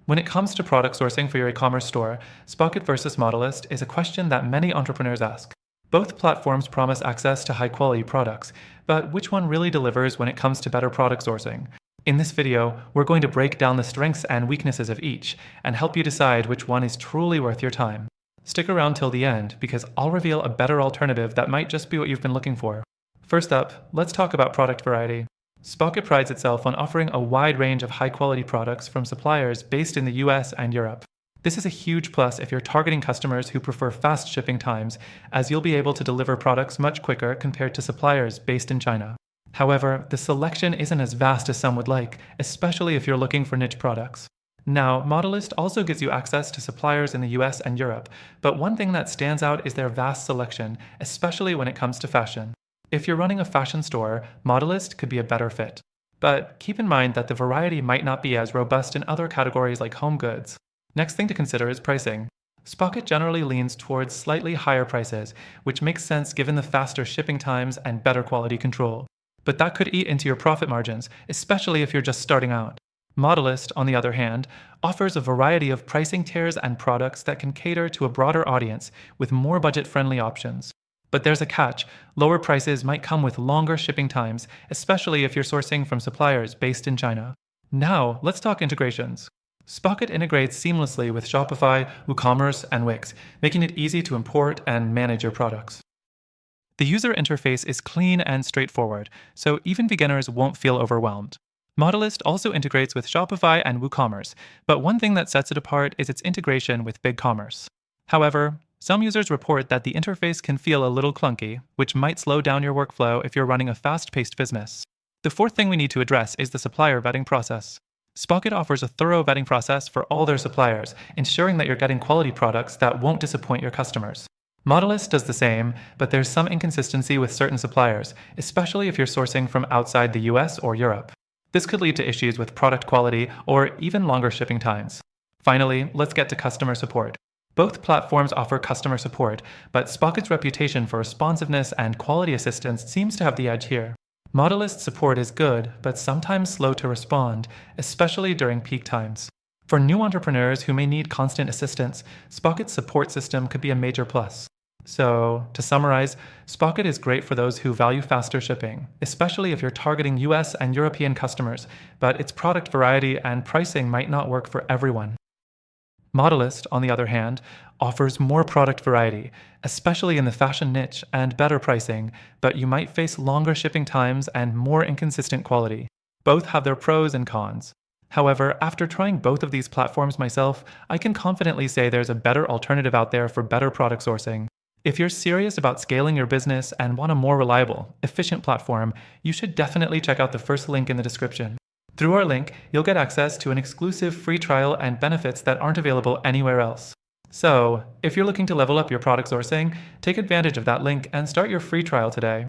When it comes to product sourcing for your e-commerce store, Spocket versus Modalyst is a question that many entrepreneurs ask. Both platforms promise access to high-quality products, but which one really delivers when it comes to better product sourcing? In this video, we're going to break down the strengths and weaknesses of each and help you decide which one is truly worth your time. Stick around till the end because I'll reveal a better alternative that might just be what you've been looking for. First up, let's talk about product variety. Spocket prides itself on offering a wide range of high-quality products from suppliers based in the US and Europe. This is a huge plus if you're targeting customers who prefer fast shipping times, as you'll be able to deliver products much quicker compared to suppliers based in China. However, the selection isn't as vast as some would like, especially if you're looking for niche products. Now, Modalyst also gives you access to suppliers in the US and Europe, but one thing that stands out is their vast selection, especially when it comes to fashion. If you're running a fashion store, Modalyst could be a better fit. But keep in mind that the variety might not be as robust in other categories like home goods. Next thing to consider is pricing. Spocket generally leans towards slightly higher prices, which makes sense given the faster shipping times and better quality control. But that could eat into your profit margins, especially if you're just starting out. Modalyst, on the other hand, offers a variety of pricing tiers and products that can cater to a broader audience with more budget-friendly options. But there's a catch. Lower prices might come with longer shipping times, especially if you're sourcing from suppliers based in China. Now, let's talk integrations. Spocket integrates seamlessly with Shopify, WooCommerce, and Wix, making it easy to import and manage your products. The user interface is clean and straightforward, so even beginners won't feel overwhelmed. Modalyst also integrates with Shopify and WooCommerce, but one thing that sets it apart is its integration with BigCommerce. However, some users report that the interface can feel a little clunky, which might slow down your workflow if you're running a fast-paced business. The fourth thing we need to address is the supplier vetting process. Spocket offers a thorough vetting process for all their suppliers, ensuring that you're getting quality products that won't disappoint your customers. Modalyst does the same, but there's some inconsistency with certain suppliers, especially if you're sourcing from outside the US or Europe. This could lead to issues with product quality or even longer shipping times. Finally, let's get to customer support. Both platforms offer customer support, but Spocket's reputation for responsiveness and quality assistance seems to have the edge here. Modalyst support is good, but sometimes slow to respond, especially during peak times. For new entrepreneurs who may need constant assistance, Spocket's support system could be a major plus. So, to summarize, Spocket is great for those who value faster shipping, especially if you're targeting US and European customers, but its product variety and pricing might not work for everyone. Modalyst, on the other hand, offers more product variety, especially in the fashion niche, and better pricing, but you might face longer shipping times and more inconsistent quality. Both have their pros and cons. However, after trying both of these platforms myself, I can confidently say there's a better alternative out there for better product sourcing. If you're serious about scaling your business and want a more reliable, efficient platform, you should definitely check out the first link in the description. Through our link, you'll get access to an exclusive free trial and benefits that aren't available anywhere else. So, if you're looking to level up your product sourcing, take advantage of that link and start your free trial today.